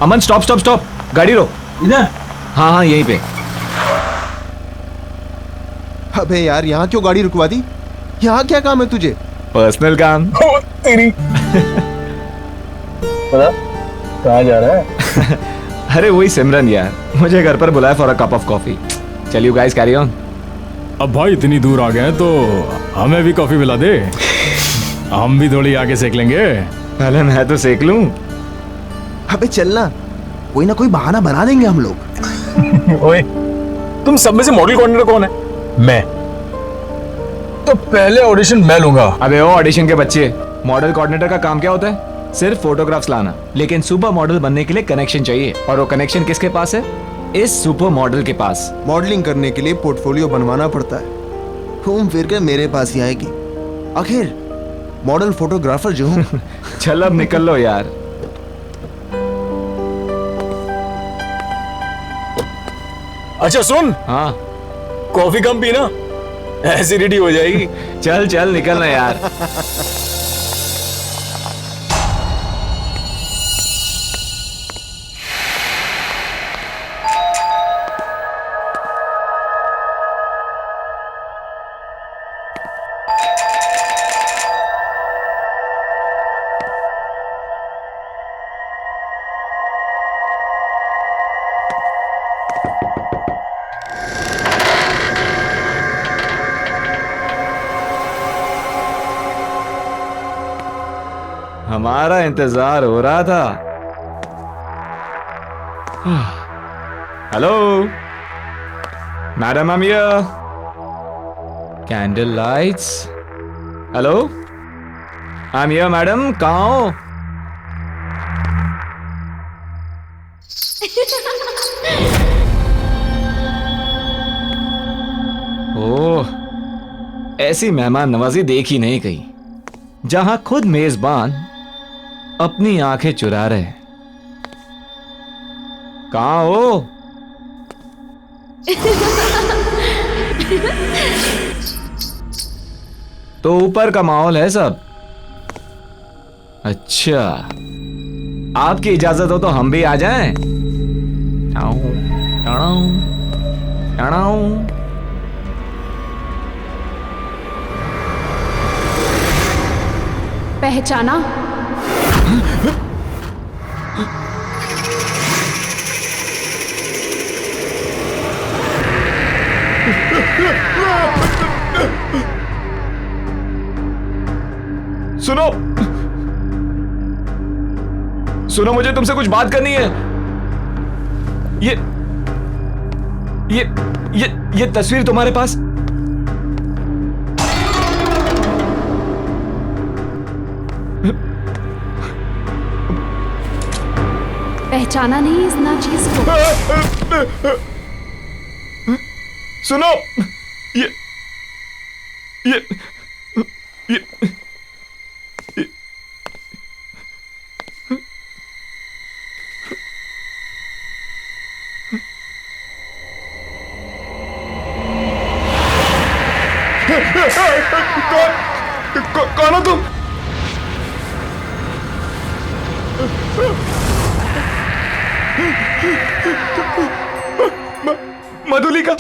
अमन stop stop stop, गाड़ी रोक। इधर? हाँ हाँ यहीं पे। अबे यार यहाँ क्यों गाड़ी रुकवा दी? यहाँ क्या काम है तुझे? पर्सनल काम। तेरी पता कहाँ जा रहा है? अरे वही सिमरन यार, मुझे घर पर बुलाया for a cup of coffee. चल यू गाइस कैरी ऑन। अब भाई इतनी दूर आ गए हैं तो हमें भी कॉफी पिला दे, हम भी थोड़ी आगे सेक लेंगे। पहले मैं तो सेक लूं। अबे चलना, कोई ना कोई बहाना बना देंगे हम लोग। ओए, तुम सब में से मॉडल कोऑर्डिनेटर कौन है? मैं। तो पहले ऑडिशन मैं लूंगा। अबे ओ ऑडिशन के बच्चे, मॉडल कोऑर्डिनेटर का काम क्या होता है? सिर्फ फोटोग्राफ्स लाना। लेकिन सुपर मॉडल बनने के लिए कनेक्शन चाहिए, और वो कनेक्शन किसके पास है? इस सुपर मॉडल के पास। मॉडलिंग करने के लिए पोर्टफोलियो बनवाना पड़ता है, घूम फिर कर मेरे पास ही आएगी। आखिर मॉडल फोटोग्राफर जो हूँ। चल अब निकल लो यार। अच्छा सुन, हाँ कॉफी कम पीना, एसिडिटी हो जाएगी। चल चल निकलना यार। हमारा इंतजार हो रहा था। Hello madam, I am here. Candle lights. Hello I am here madam, कहाँ हो? ओह, ऐसी मेहमान नवाजी देखी नहीं कहीं, जहां खुद मेजबान अपनी आंखें चुरा रहे। कहाँ हो? तो ऊपर का माहौल है सब। अच्छा, आपकी इजाजत हो तो हम भी आ जाएं? Tau, tau, tau. पहचाना? सुनो सुनो, मुझे तुमसे कुछ बात करनी है। ये तस्वीर तुम्हारे पास? पहचाना नहीं इस नाचीज को? सुनो, ये ये ये कौन हो तुम? मधुलिका,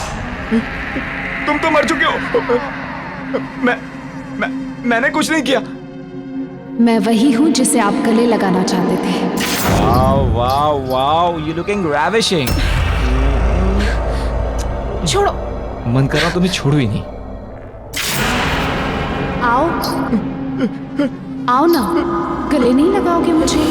तुम तो मर चुके हो। मैंने कुछ नहीं किया। मैं वही हूं जिसे आप गले लगाना चाहते थे। Wow wow wow, you looking ravishing। छोड़ो। मन कर रहा तुम्हें छोड़ू ही नहीं। आओ आओ ना, गले नहीं लगाओगे मुझे?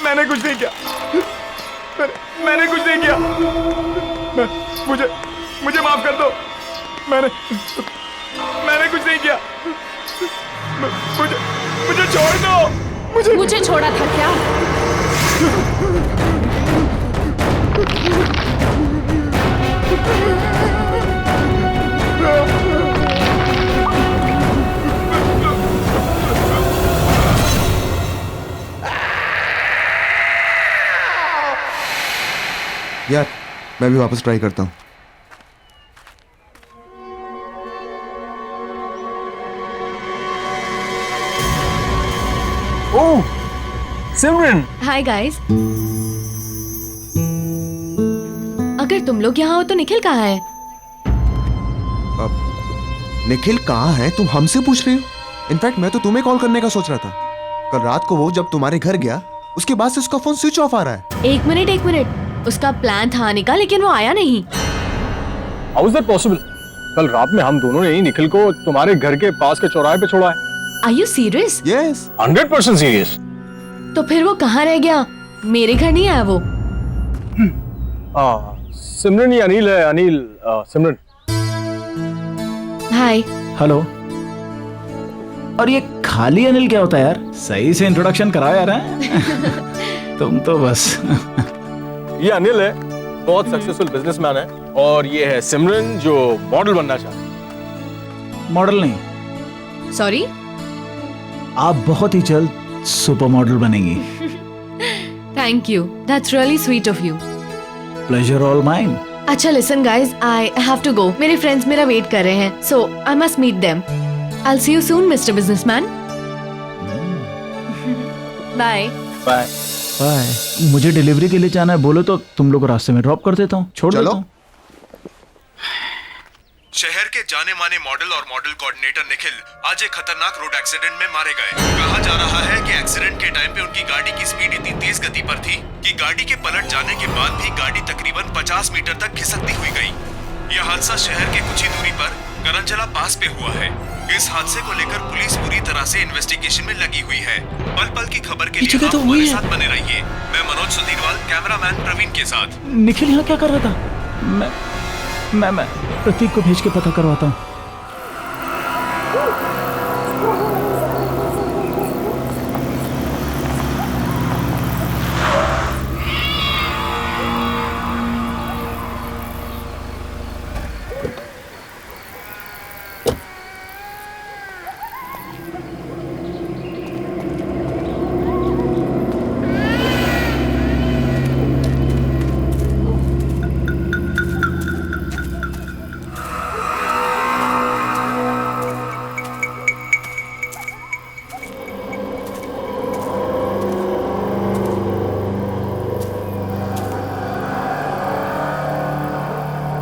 मैंने कुछ नहीं किया। मैंने कुछ नहीं किया। मुझे माफ कर दो। मैंने कुछ नहीं किया। मुझे छोड़ दो। मुझे छोड़ा था क्या? यार मैं भी वापस ट्राई करता हूँ। ओह सिमरन, हाय गाइस। अगर तुम लोग यहाँ हो तो निखिल कहाँ है? निखिल कहाँ है तुम हमसे पूछ रही हो? इनफैक्ट मैं तो तुम्हें कॉल करने का सोच रहा था। कल रात को वो जब तुम्हारे घर गया उसके बाद से उसका फोन स्विच ऑफ आ रहा है। एक मिनट, उसका प्लान था आने का लेकिन वो आया नहीं। How is that possible? कल रात में हम दोनों ने ही निखिल को तुम्हारे घर के पास के चौराहे पे छोड़ा है। Are you serious? Yes 100% serious. तो फिर वो कहाँ रह गया? मेरे घर नहीं आया वो? सिमरन ये अनिल है। अनिल, सिमरन। हाय। हेलो। और ये खाली अनिल क्या होता है यार? सही से इंट्रोडक्शन कराओ यार। हैं? तुम तो बस ये अनिल है, बहुत सक्सेसफुल बिजनेसमैन है, और ये है सिमरन जो मॉडल बनना चाहता है। मॉडल नहीं, सॉरी। आप बहुत ही जल्द सुपर मॉडल बनेंगी। Thank you, that's really sweet of you. Pleasure all mine. अच्छा listen guys, I have to go. मेरे फ्रेंड्स मेरा वेट कर रहे हैं, so I must meet them. I will see you soon mister businessman. Bye. Bye. Bye. मुझे delivery के लिए जाना है, बोलो तो तुम लोग रास्ते में ड्रॉप कर देता हूँ, छोड़ चलो। देता हूँ। शहर के जाने माने मॉडल और मॉडल कोऑर्डिनेटर निखिल आज एक खतरनाक रोड एक्सीडेंट में मारे गए। कहा जा रहा है कि एक्सीडेंट के टाइम पे उनकी गाड़ी की स्पीड इतनी तेज गति पर थी कि गाड़ी के पलट जाने के बाद भी गाड़ी तकरीबन 50 मीटर तक खिसकती हुई गई। यह हादसा शहर के कुछ ही दूरी पर करंजला पास पे हुआ है। इस हादसे को लेकर पुलिस पूरी तरह से इन्वेस्टिगेशन में लगी हुई है। पल पल की खबर के लिए आप हमारे साथ बने रहिए। मैं मनोज सुधीरवाल, कैमरामैन प्रवीण के साथ। निखिल यहाँ क्या कर रहा था? मैं प्रतीक को भेज के पता करवाता हूँ।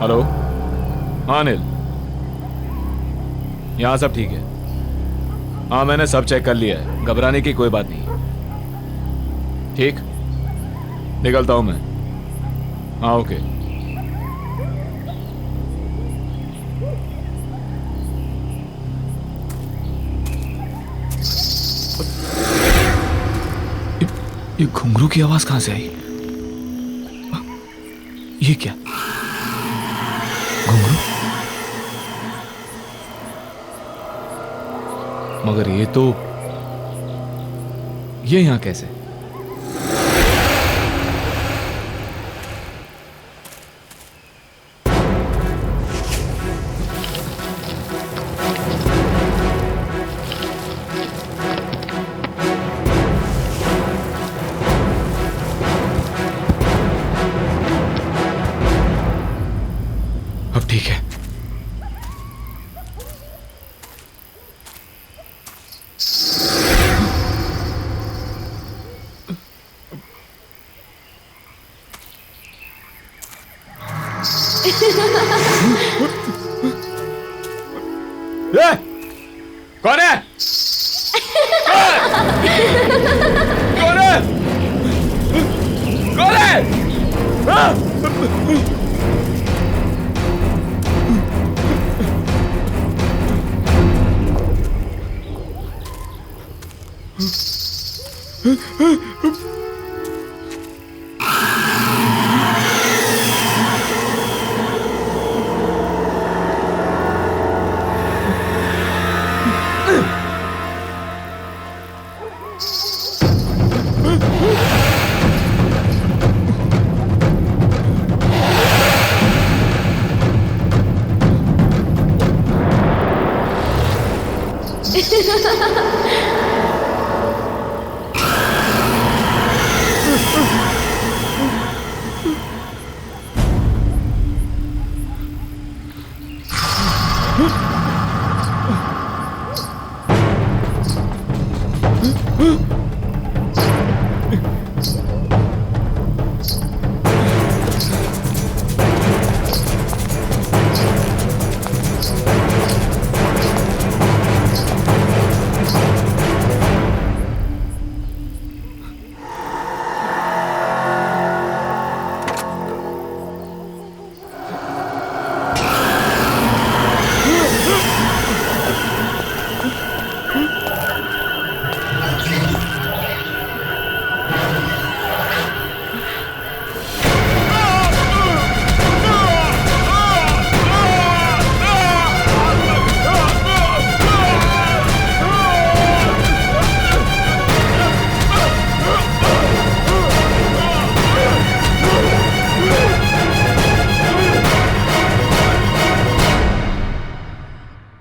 हेलो। हाँ अनिल, यहाँ सब ठीक है। हाँ मैंने सब चेक कर लिया है, घबराने की कोई बात नहीं। ठीक, निकलता हूँ मैं। हाँ ओके। ये घुंघरू की आवाज कहाँ से आई? ये क्या घुंघरू? मगर ये यहां कैसे? अब ठीक है। कौन है? कौन है? कौन है?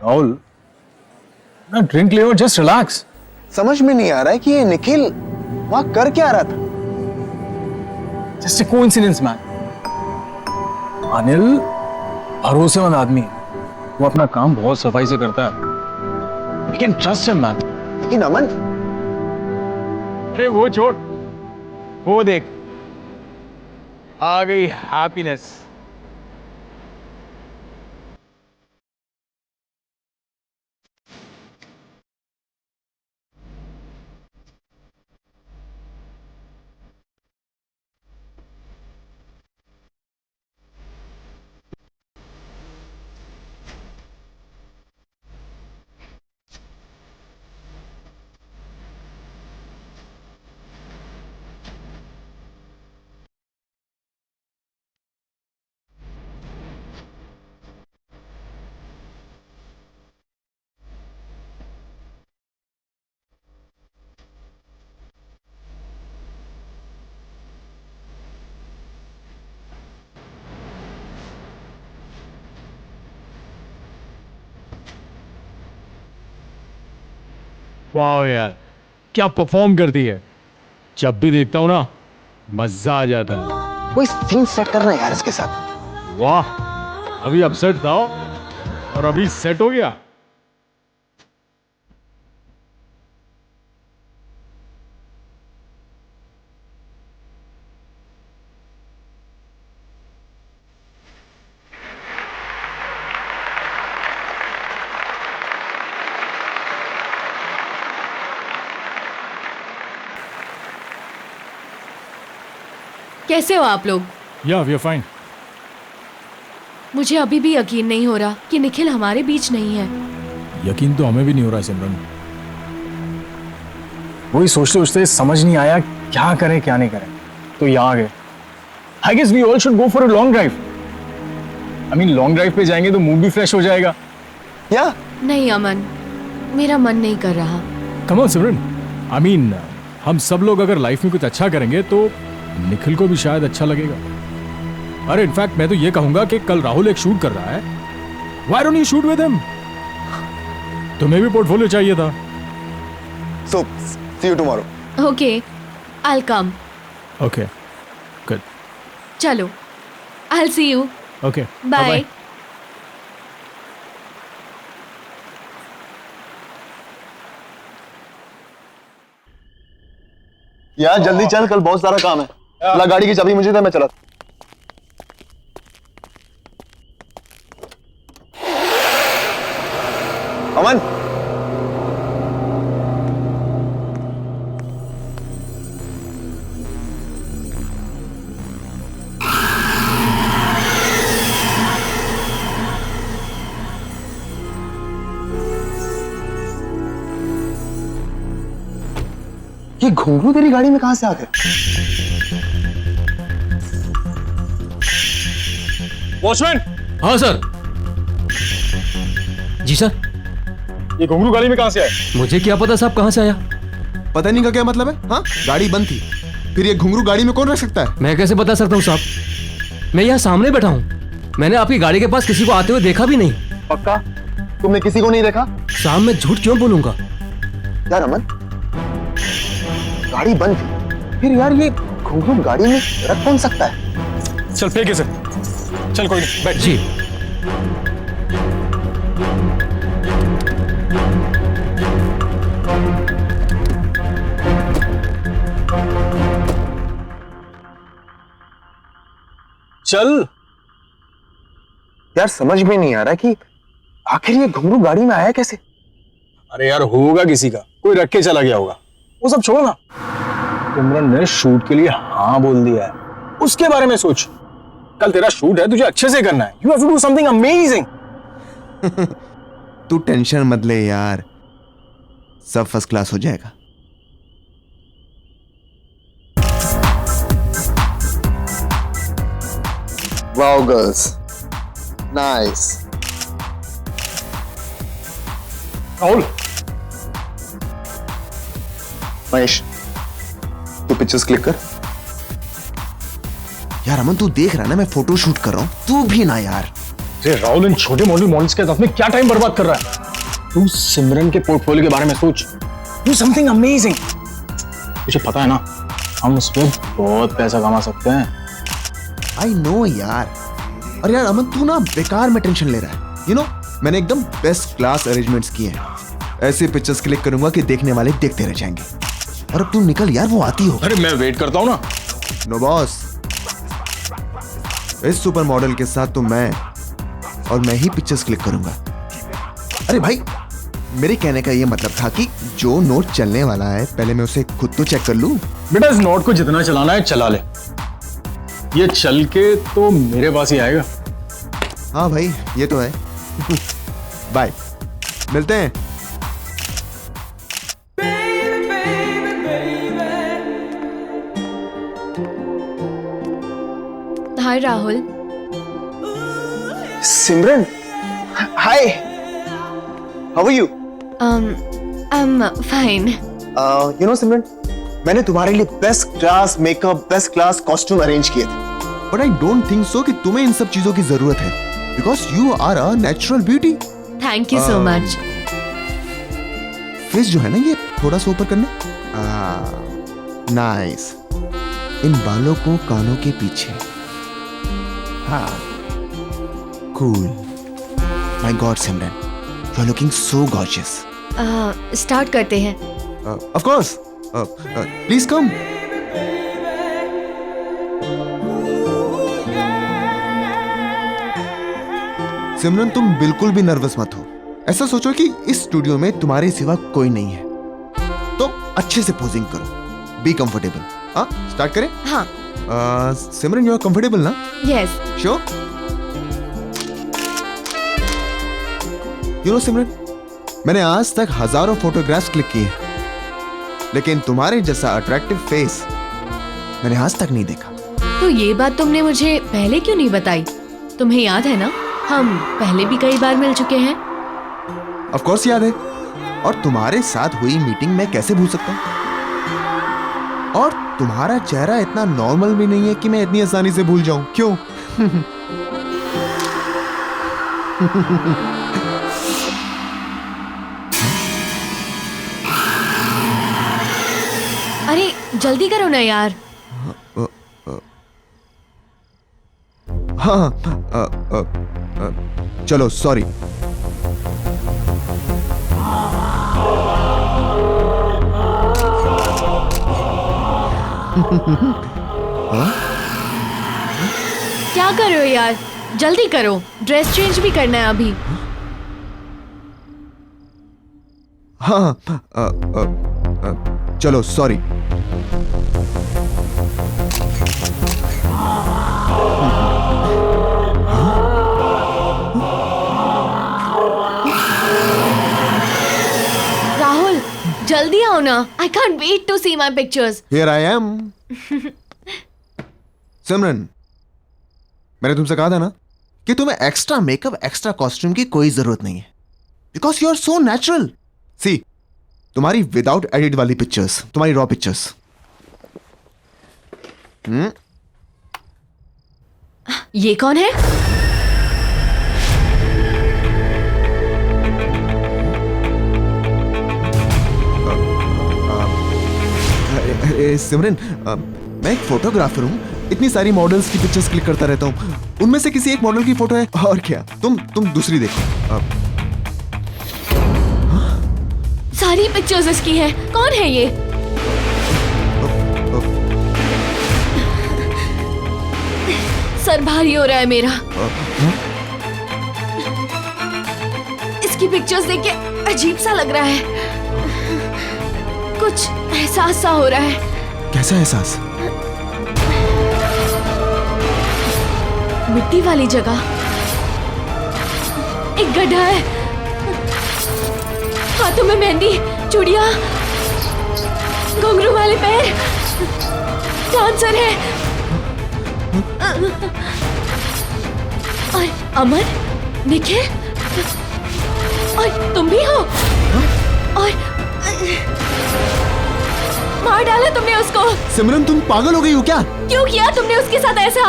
राहुल, ना ड्रिंक ले और जस्ट रिलैक्स। समझ में नहीं आ रहा है कि ये निखिल वहां कर क्या रहा था। Just a coincidence man. Anil भरोसेमंद आदमी है, वो अपना काम बहुत सफाई से करता है। We can trust him, man. लेकिन अमन, अरे वो छोड़, वो देख, आ गई हैप्पीनेस। वाह यार, क्या परफॉर्म करती है। जब भी देखता हूँ ना, मजा आ जाता है। कोई सीन सेट करना है यार इसके साथ। वाह, अभी अपसेट था और अभी सेट हो गया। कैसे हो आप लोग? या वी आर फाइन। मुझे अभी भी यकीन नहीं हो रहा कि निखिल हमारे बीच नहीं है। यकीन तो हमें भी नहीं हो रहा है सिमरन। वही सोचते सोचते समझ नहीं आया क्या करें क्या नहीं करें, तो यहाँ आ गए। I guess we all should go for a long drive. I mean long drive पे जाएंगे तो मूड भी फ्रेश हो जाएगा। क्या? नहीं अमन, मेरा मन नहीं कर रहा। Come on Simran, I mean हम सब लोग अगर लाइफ में कुछ अच्छा करेंगे तो निखिल को भी शायद अच्छा लगेगा। अरे इनफैक्ट मैं तो ये कहूंगा कि कल राहुल एक शूट कर रहा है, why don't you shoot with him? तुम्हें भी पोर्टफोलियो चाहिए था। So, see you tomorrow. Okay, I'll come. Okay, good, चलो, I'll see you. Okay, Bye. यार जल्दी चल, कल बहुत सारा काम है। ला गाड़ी की चाबी मुझे दे, मैं चला। अमन, ये घुंघरू तेरी गाड़ी में कहां से आ गए? वॉचमैन, हाँ सर। जी सर। ये घुंघरू गाड़ी में कहां से आए? मुझे क्या पता साहब कहाँ से आया। पता नहीं का क्या मतलब है? हाँ, गाड़ी बंद थी, फिर ये घुंघरू गाड़ी में कौन रख सकता है? मैं कैसे बता सकता हूँ साहब, मैं यहाँ सामने बैठा हूँ। मैंने आपकी गाड़ी के पास किसी को आते हुए देखा भी नहीं। पक्का? तुमने किसी को नहीं देखा? साहब मैं झूठ क्यों बोलूंगा। यार अमन, गाड़ी बंद थी, फिर यार ये घुंघरू गाड़ी में रख कौन सकता है? चल फेंक इसे। चल कोई नहीं, बैठ। जी। चल। यार समझ में नहीं आ रहा कि आखिर ये घुंगरू गाड़ी में आया कैसे। अरे यार होगा किसी का, कोई रख के चला गया होगा। वो सब छोड़ो ना, सिमरन ने शूट के लिए हाँ बोल दिया है, उसके बारे में सोच। कल तेरा शूट है, तुझे अच्छे से करना है। You have to do something amazing. तू टेंशन मत ले यार, सब फर्स्ट क्लास हो जाएगा। Wow girls, nice. Rahul, Mahesh तू पिक्चर्स क्लिक कर। यार अमन तू देख रहा ना मैं फोटो शूट कर रहा हूं, तू भी ना यार। अरे राहुल, इन छोटे मॉडल्स के साथ में क्या टाइम बर्बाद कर रहा है? तू सिमरन के पोर्टफोलियो के बारे में सोच। Do something amazing. तुझे पता है ना, हम उस पर बहुत पैसा कमा सकते हैं। आई नो यार। और यार अमन तू ना बेकार में टेंशन ले रहा है। यू नो मैंने एकदम बेस्ट क्लास अरेंजमेंट्स किए हैं। ऐसे पिक्चर्स क्लिक करूंगा कि देखने वाले देखते रह जाएंगे। और अब तू निकल यार, वो आती हो। अरे मैं वेट करता हूँ ना। नो बॉस, इस सुपर मॉडल के साथ तो मैं ही पिक्चर्स क्लिक करूंगा। अरे भाई, मेरे कहने का ये मतलब था कि जो नोट चलने वाला है पहले मैं उसे खुद तो चेक कर लूं। बेटा इस नोट को जितना चलाना है चला ले, ये चल के तो मेरे पास ही आएगा। हाँ भाई ये तो है। बाय, मिलते हैं। Hi Rahul. Simran, hi, how are you? I am fine. You know Simran, मैंने तुम्हारे लिए best class makeup, best class costume arrange किए थे, but I don't think so कि तुम्हें इन सब चीजों की जरूरत है, because you are a natural beauty. Thank you so much. Face जो है ना ये थोड़ा सा ऊपर करना। नाइस। इन बालों को कानों के पीछे। हाँ, cool. My god Simran, you are looking so gorgeous. Start करते हैं। Of course, please come. Simran तुम बिल्कुल भी नर्वस मत हो। ऐसा सोचो कि इस स्टूडियो में तुम्हारे सिवा कोई नहीं है, तो अच्छे से पोजिंग करो। Be comfortable. हाँ, स्टार्ट करें? हाँ। सिमरन यू आर कंफर्टेबल ना? Yes. Sure? You know Simran, मैंने आज तक हजारों फोटोग्राफ्स क्लिक किए, लेकिन तुम्हारे जैसा अट्रैक्टिव फेस मैंने आज तक नहीं देखा। तो ये बात तुमने मुझे पहले क्यों नहीं बताई? तुम्हें याद है ना, हम पहले भी कई बार मिल चुके हैं। ऑफ कोर्स याद है। और तुम्हारे साथ हुई मीटिंग मैं कैसे भूल सकता हूं? और तुम्हारा चेहरा इतना नॉर्मल भी नहीं है कि मैं इतनी आसानी से भूल जाऊं। क्यों? अरे जल्दी करो ना यार। हाँ, चलो सॉरी। क्या कर रहे हो यार, जल्दी करो, ड्रेस चेंज भी करना है अभी। हाँ, चलो सॉरी। राहुल जल्दी आओ ना, I can't wait to see my pictures. Here I am. Simran, मैंने तुमसे कहा था ना कि तुम्हें एक्स्ट्रा मेकअप, एक्स्ट्रा कॉस्ट्यूम की कोई जरूरत नहीं है, because you are so natural. See, तुम्हारी विदाउट एडिट वाली पिक्चर्स, तुम्हारी रॉ पिक्चर्स। ये कौन है? सिमरन, मैं एक फोटोग्राफर हूँ, इतनी सारी मॉडल्स की पिक्चर्स क्लिक करता रहता हूँ, उनमें से किसी एक मॉडल की फोटो है। और क्या, तुम दूसरी देखो। सारी पिक्चर्स इसकी हैं। कौन है ये? सर भारी हो रहा है मेरा। इसकी पिक्चर्स देख के अजीब सा लग रहा है, कुछ एहसास सा हो रहा है। कैसा एहसास? मिट्टी वाली जगह एक गड्ढा है, हाथों में मेहंदी, चूड़ियां, घुंघरू वाले पैर, डांसर है। और अमन, निखिल, और तुम भी हो। और मार डाला तुमने उसको। सिमरन तुम पागल हो गई हो क्या? क्यों किया तुमने उसके साथ ऐसा?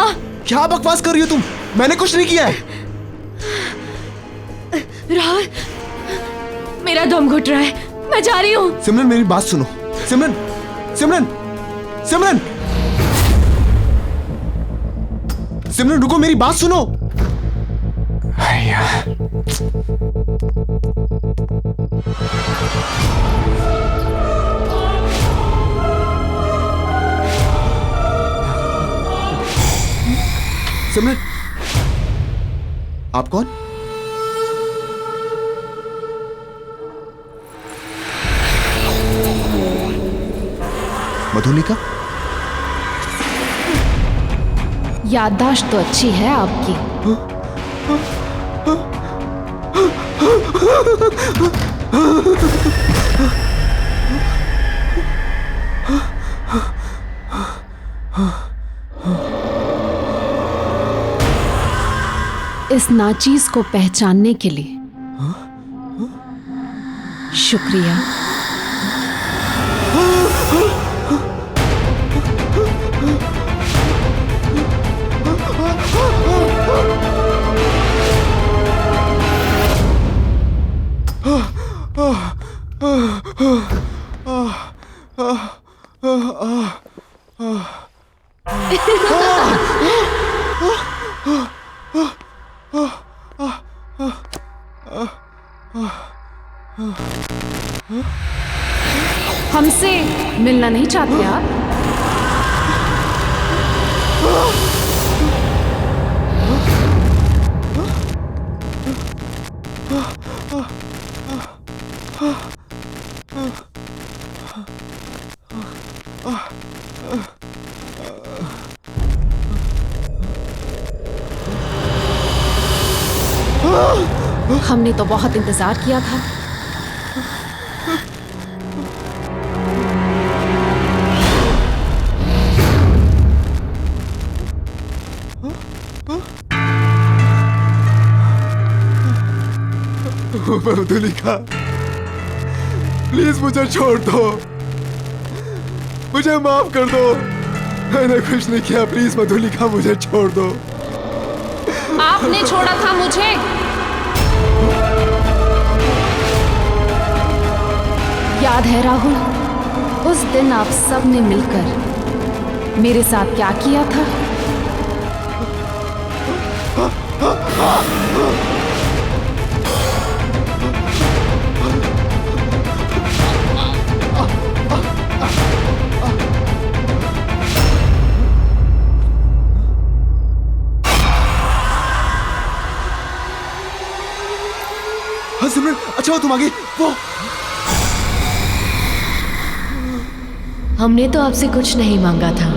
क्या बकवास कर रही हो तुम? मैंने कुछ नहीं किया है। राहुल, मेरा दम घुट रहा है, मैं जा रही हूँ। सिमरन मेरी बात सुनो। सिमरन, सिमरन, सिमरन, सिमरन रुको, मेरी बात सुनो। सिमरन, आप कौन? मधुलिका? याददाश्त तो अच्छी है आपकी। इस नाचीज को पहचानने के लिए शुक्रिया। हमसे मिलना नहीं चाहते आप? हमने तो बहुत इंतजार किया था। मधुलिका, प्लीज मुझे छोड़ दो, मुझे माफ कर दो, मैंने कुछ नहीं किया। प्लीज मधुलिका, मुझे छोड़ दो। आपने छोड़ा था मुझे। याद है राहुल, उस दिन आप सब ने मिलकर मेरे साथ क्या किया था? हाँ सिमरन, अच्छा हो तुम आ गई। वो हमने तो आपसे कुछ नहीं मांगा था,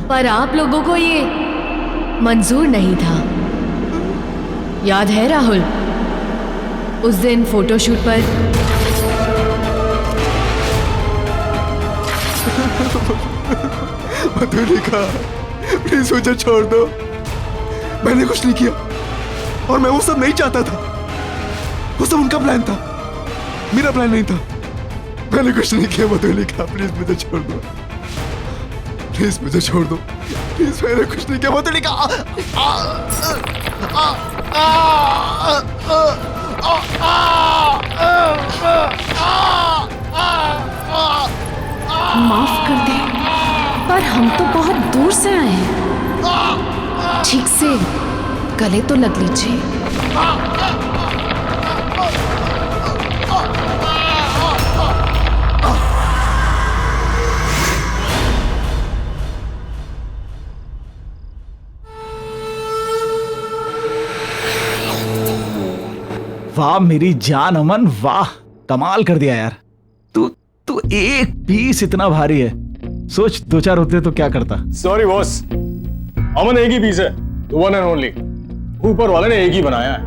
पर आप लोगों को ये मंजूर नहीं था। याद है राहुल, उस दिन फोटोशूट पर मधुलिका, प्लीज मुझे छोड़ दो, मैंने कुछ नहीं किया और मैं वो सब नहीं चाहता था। वो सब उनका प्लान था, मेरा प्लान नहीं था। मैंने कुछ नहीं किया मधुलिका, प्लीज मुझे छोड़ दो, प्लीज मुझे छोड़ दो, प्लीज। मैंने कुछ नहीं किया मधुलिका। माफ कर दे, पर हम तो बहुत दूर से आए हैं। ठीक से गले तो लग लीजिए। वाह मेरी जान अमन, वाह कमाल कर दिया यार। तू तू एक पीस इतना भारी है, सोच 2-4 होते तो क्या करता। सॉरी बॉस, अमन एक ही पीस है, वन एंड ओनली। ऊपर वाले ने एक ही बनाया है,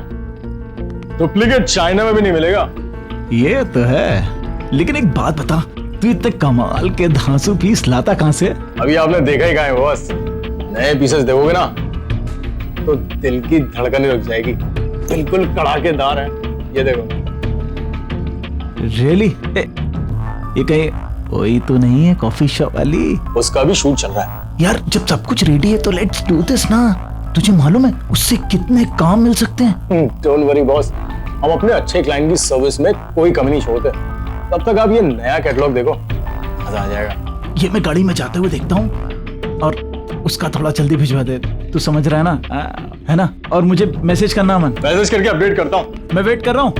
डुप्लीकेट चाइना में भी नहीं मिलेगा। ये तो है, लेकिन एक बात बता, तू इतने कमाल के धांसू पीस लाता कहां से? अभी आपने देखा ही कहाँ है बॉस। नए पीसेस देखोगे ना तो दिल की धड़कन रुक जाएगी, बिल्कुल कड़ाकेदार है। ये देखो। रियली? ये कहीं वही तो नहीं है कॉफी शॉप वाली? उसका भी शूट चल रहा है यार जब सब कुछ रेडी है तो लेट्स डू दिस ना। तुझे मालूम है उससे कितने काम मिल सकते हैं? डोंट वरी बॉस, हम अपने अच्छे क्लाइंट की सर्विस में कोई कमी नहीं छोड़ते। तब तक आप ये नया कैटलॉग देखो, मजा आ जाएगा। ये मैं गाड़ी में जाते हुए देखता हूँ, और उसका थोड़ा जल्दी भिजवा दे, तू समझ रहा है ना? है ना? और मुझे मैसेज करना अमन। मैसेज करके अपडेट करता हूँ। मैं वेट कर रहा हूँ।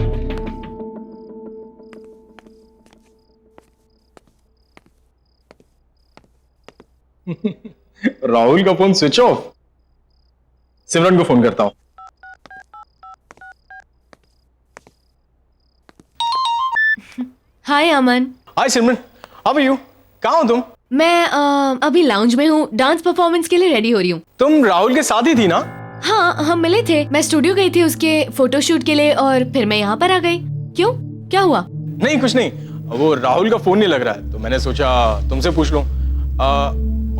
राहुल का फोन स्विच ऑफ। सिमरन को फोन करता हूँ। हाय अमन। हाय सिमरन, हाउ आर यू? कहाँ हो तुम? मैं अभी लाउंज में हूँ, डांस परफॉर्मेंस के लिए रेडी हो रही हूँ। तुम राहुल के साथ ही थी ना? हाँ, हम मिले थे। मैं स्टूडियो गई थी उसके फोटोशूट के लिए और फिर मैं यहाँ पर आ गई। क्यों, क्या हुआ? नहीं कुछ नहीं, वो राहुल का फोन नहीं लग रहा है तो मैंने सोचा तुमसे पूछ लूं।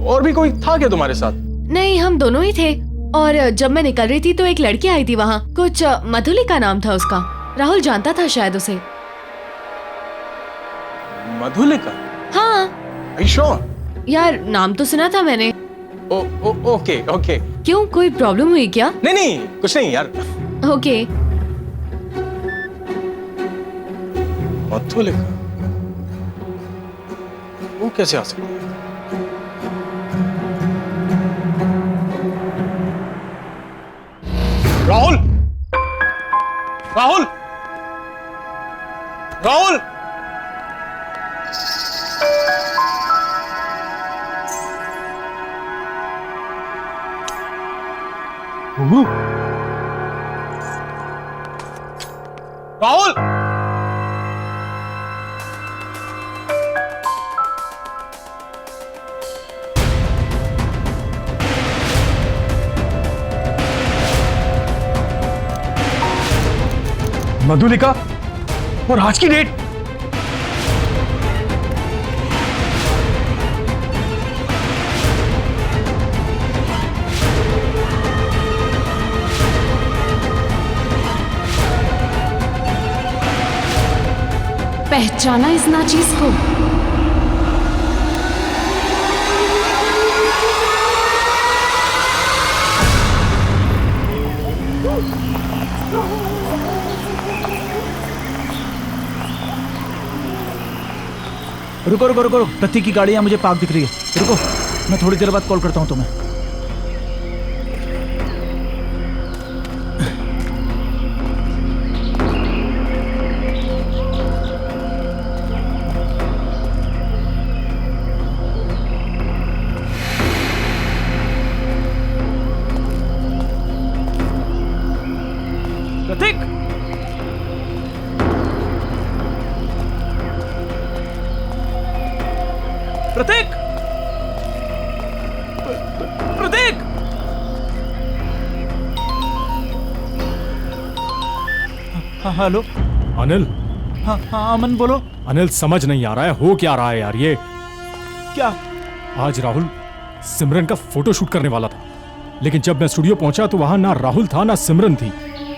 और भी कोई था क्या तुम्हारे साथ? नहीं, हम दोनों ही थे। और जब मैं निकल रही थी तो एक लड़की आई थी वहाँ, कुछ मधुलिका नाम था उसका। राहुल जानता था शायद उसे। मधुलिका? हाँ। Are you sure? यार नाम तो सुना था मैंने। Okay okay. क्यों, कोई प्रॉब्लम हुई क्या? नहीं नहीं कुछ नहीं यार। ओके। मधुलिका वो कैसे आ सकती है? राहुल, राहुल, राहुल! राहुल! मधुलिका और आज की डेट। पहचाना इस नाचीज को? रुको रुको रुको, प्रतीक की गाड़ी यहाँ मुझे पार्क दिख रही है। रुको, मैं थोड़ी देर बाद कॉल करता हूँ तुम्हें। प्रतीक! प्रतीक! प्रतीक! हाँ हेलो। अनिल। हाँ हाँ अमन बोलो। अनिल समझ नहीं आ रहा है हो क्या रहा है यार ये। क्या? आज राहुल सिमरन का फोटो शूट करने वाला था, लेकिन जब मैं स्टूडियो पहुंचा तो वहां ना राहुल था ना सिमरन थी।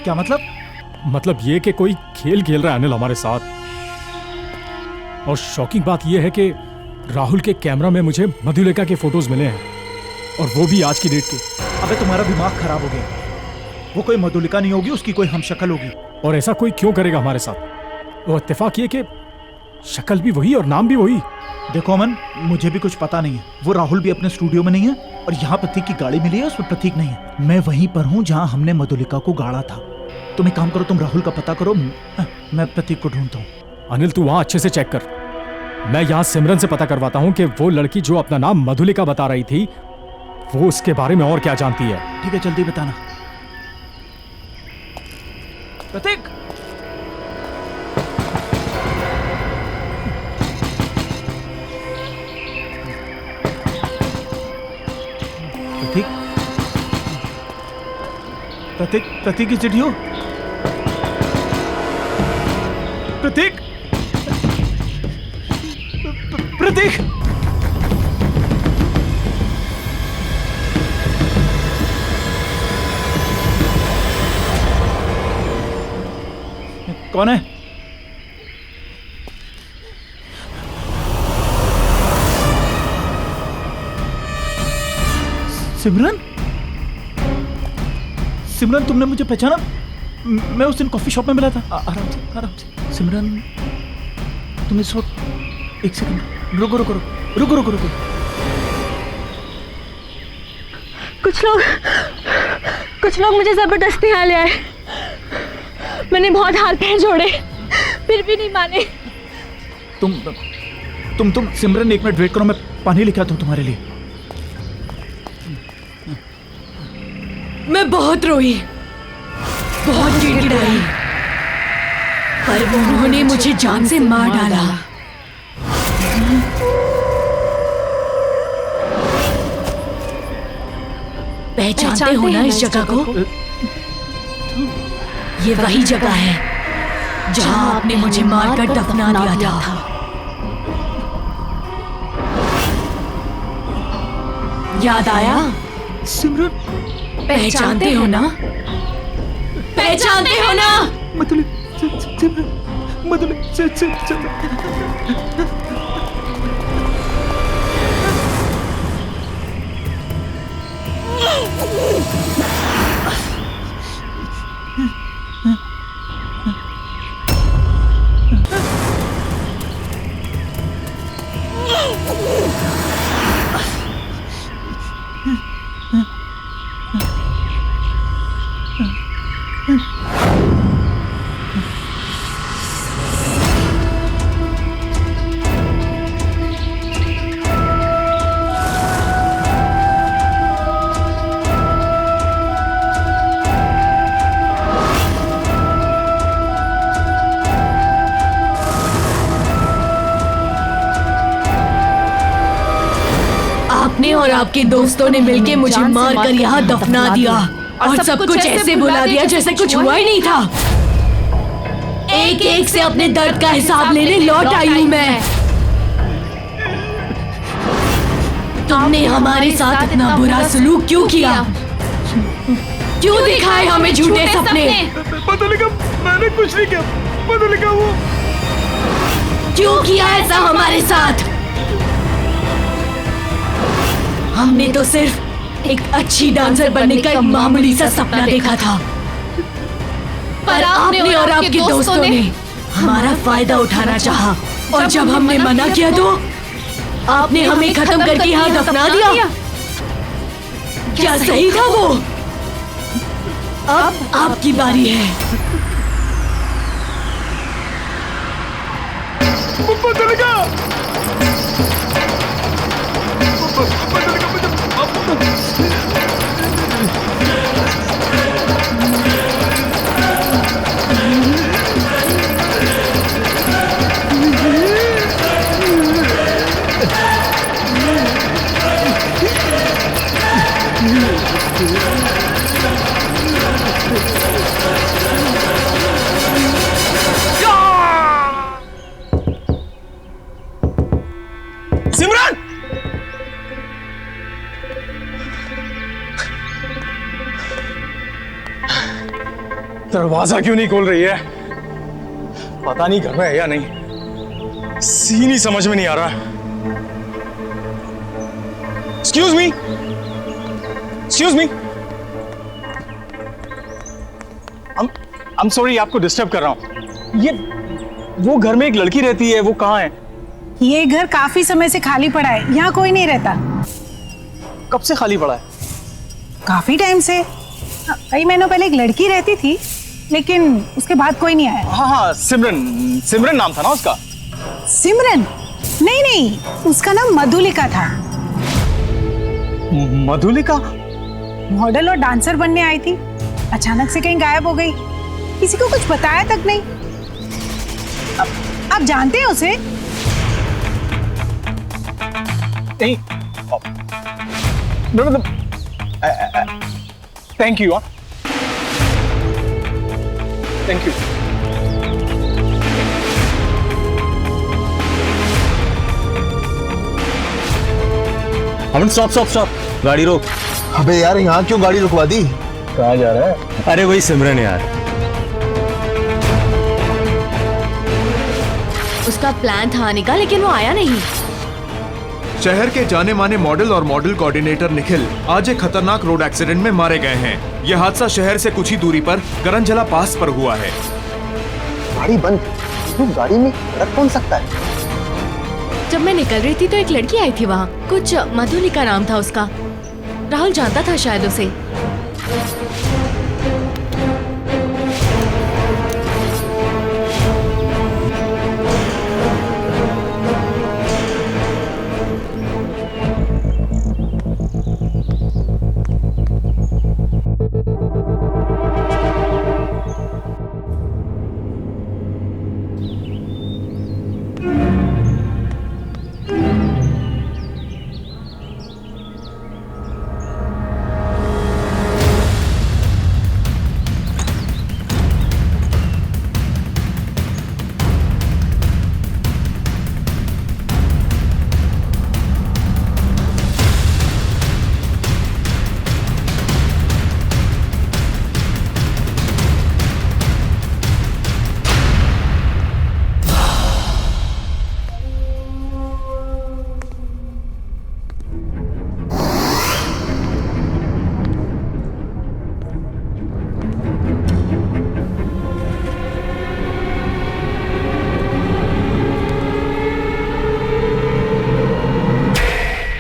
क्या मतलब? मतलब ये कि कोई खेल खेल रहा है अनिल हमारे साथ। और शॉकिंग बात यह है कि राहुल के कैमरा में मुझे मधुलिका के फोटोज मिले हैं, और वो भी आज की डेट के। अबे तुम्हारा दिमाग खराब हो गया। वो कोई मधुलिका नहीं होगी, उसकी कोई हमशक्ल होगी। और ऐसा कोई क्यों करेगा हमारे साथ? वो इत्तेफाक ये कि शक्ल भी वही और नाम भी वही। देखो अमन, मुझे भी कुछ पता नहीं है। वो राहुल भी अपने स्टूडियो में नहीं है, और यहाँ प्रतीक की गाड़ी मिली है उसमें प्रतीक नहीं है। मैं वहीं पर हूँ जहाँ हमने मधुलिका को गाड़ा था। तुम एक काम करो, तुम राहुल का पता करो, मैं प्रतीक को ढूंढता हूँ। अनिल तू वहां अच्छे से चेक कर, मैं यहाँ सिमरन से पता करवाता हूँ कि वो लड़की जो अपना नाम मधुलिका बता रही थी वो उसके बारे में और क्या जानती है। ठीक है, जल्दी बताना। प्रतीक! प्रतीक, प्रतीक, प्रतीक इज इट यू? प्रतीक, प्रतीक, कौन है? सिमरन? सिमरन, तुमने मुझे पहचाना? मैं उस दिन कॉफी शॉप में मिला था। आराम से, आराम से। सिमरन, तुम इस वक्त, एक सेकंड, रुको रुको रुको रुको रुको रुको। कुछ लोग मुझे जबरदस्ती यहाँ ले आए। मैंने बहुत हाथ पैर जोड़े, फिर भी नहीं माने। तुम सिमरन, एक मिनट वेट करो, मैं पानी लेके आता हूँ तुम्हारे लिए। मैं बहुत रोई, बहुत गिड़गिड़ाई, पर उन्होंने मुझे जान से मार डाला। पहचानते हो ना इस जगह को? ये वही जगह है जहां आपने मुझे मारकर दफना दिया था। याद आया? सिमरन, पहचानते हो ना? पहचानते हो ना? मधुली, सिमरन, मधुली, आपने और आपके दोस्तों ने मिलके मुझे मारकर यहाँ दफना दिया और सब कुछ ऐसे भुला दिया जैसे कुछ हुआ ही नहीं था। एक एक से अपने दर्द का हिसाब लेने लौट आई हूँ मैं। तुमने हमारे साथ इतना बुरा सलूक क्यों किया? क्यों दिखाए हमें झूठे सपने? मधुलिका, मैंने कुछ नहीं किया। मधुलिका, वो क्यों किया ऐसा हमारे साथ? हमने तो सिर्फ एक अच्छी डांसर बनने का एक मामूली सा सपना देखा था, पर आपने और आपके दोस्तों ने हमारा फायदा उठाना चाहा, और जब हमने मना किया तो आपने हमें खत्म करके यहाँ दफना दिया। क्या सही था वो? अब आपकी बारी है। मधुलिका, सिमरन! दरवाजा क्यों नहीं खोल रही है? पता नहीं घर में है या नहीं। सीन ही समझ में नहीं आ रहा। Excuse me, excuse me. I'm sorry आपको डिस्टर्ब कर रहा हूँ। ये वो घर में एक लड़की रहती है, वो कहाँ है? ये घर काफी समय से खाली पड़ा है, यहाँ कोई नहीं रहता। कब से खाली पड़ा है? काफी टाइम से। कई महीनों पहले एक लड़की रहती थी, लेकिन उसके बाद कोई नहीं आया। हाँ हाँ, सिमरन, सिमरन नाम था ना उसका? सिमरन? नहीं नहीं, उसका नाम मधुलिका था। मधुलिका? मॉडल और डांसर बनने आई थी, अचानक से कहीं गायब हो गई, किसी को कुछ बताया तक नहीं। आप जानते हैं उसे? नहीं, मतलब thank you. Thank you. Aman stop stop stop, गाड़ी रोक। अबे यार यहाँ क्यों गाड़ी रुकवा दी? कहाँ जा रहा है? अरे वही सिमरन यार। उसका प्लान था आने का, लेकिन वो आया नहीं। शहर के जाने माने मॉडल और मॉडल कोऑर्डिनेटर निखिल आज एक खतरनाक रोड एक्सीडेंट में मारे गए हैं। यह हादसा शहर से कुछ ही दूरी पर करंजला पास पर हुआ है। गाड़ी बंद, तो गाड़ी में रख कौन सकता है? जब मैं निकल रही थी तो एक लड़की आई थी वहाँ, कुछ मधुलिका नाम था उसका। राहुल जानता था शायद उसे।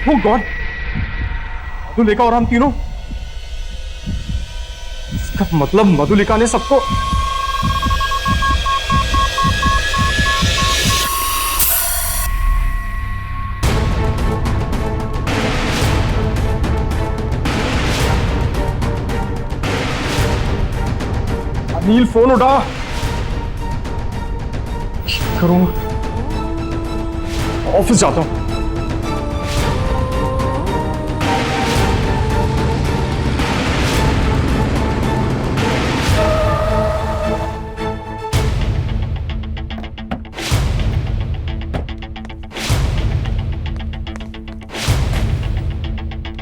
Oh God! मधुलिका और हम तीनों, इसका मतलब मधुलिका ने सबको। अनिल फोन उठा। करूँ, ऑफिस जाता हूं।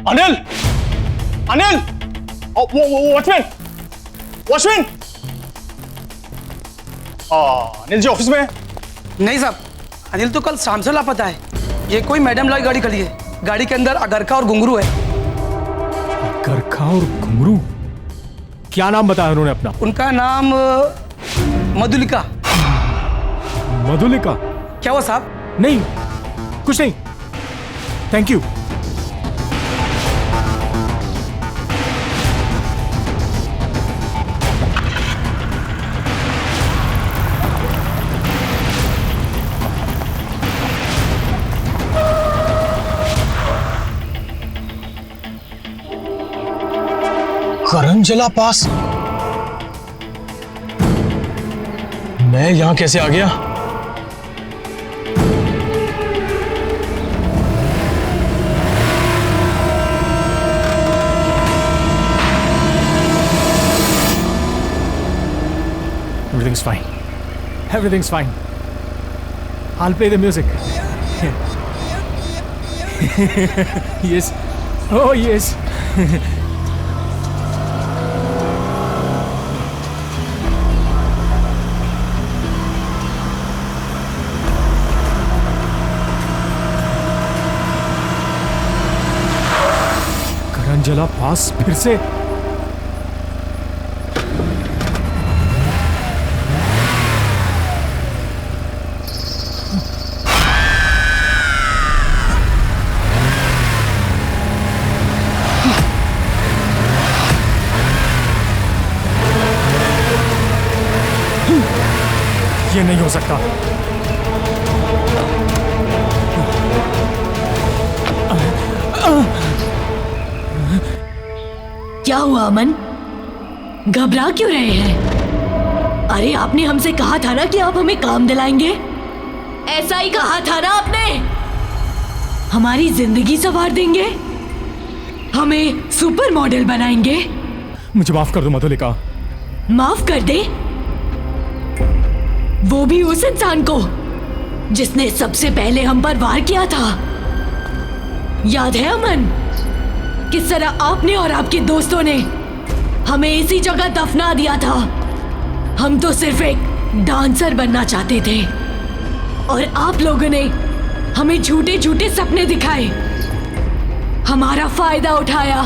Anil! Anil! Watchman! Watchman! Anil ji office में? नहीं साहब, अनिल तो कल शाम से लापता है। ये कोई मैडम लाई गाड़ी खड़ी है। गाड़ी के अंदर अगरखा और घुंघरू है। अगरखा और घुंघरू? क्या नाम बताया उन्होंने अपना? उनका नाम मधुलिका। मधुलिका? क्या हुआ साहब? नहीं, कुछ नहीं, थैंक यू। करंजला पास? मैं यहां कैसे आ गया? Everything's fine. Everything's fine. I'll play the music. Yes. Oh, yes. करंजला पास फिर से? ये नहीं हो सकता। क्या हुआ अमन? घबरा क्यों रहे हैं? अरे आपने हमसे कहा था ना कि आप हमें काम दिलाएंगे। ऐसा ही कहा था ना आपने? हमारी जिंदगी संवार देंगे। हमें सुपर मॉडल बनाएंगे? मुझे माफ कर दो मधुलिका। माफ कर दे? वो भी उस इंसान को जिसने सबसे पहले हम पर वार किया था। याद है अमन? किस तरह आपने और आपके दोस्तों ने हमें इसी जगह दफना दिया था। हम तो सिर्फ एक डांसर बनना चाहते थे और आप लोगों ने हमें झूठे झूठे सपने दिखाए, हमारा फायदा उठाया,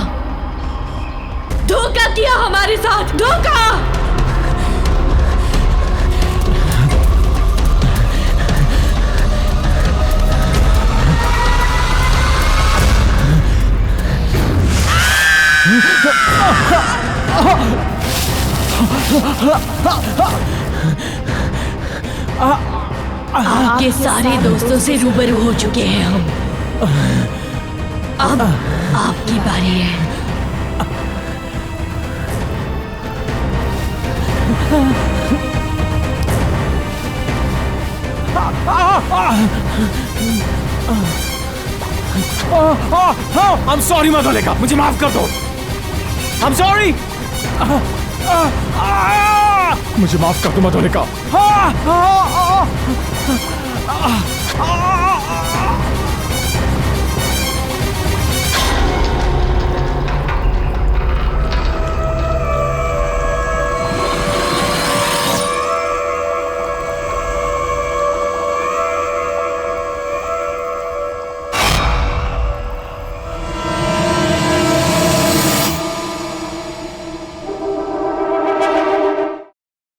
धोखा किया हमारे साथ, धोखा। आपके सारे दोस्तों से रूबरू हो चुके हैं हम। अब आपकी बारी है। I'm sorry मधुलिका, मुझे माफ कर दो। I'm sorry। मुझे माफ कर दो मधुलिका।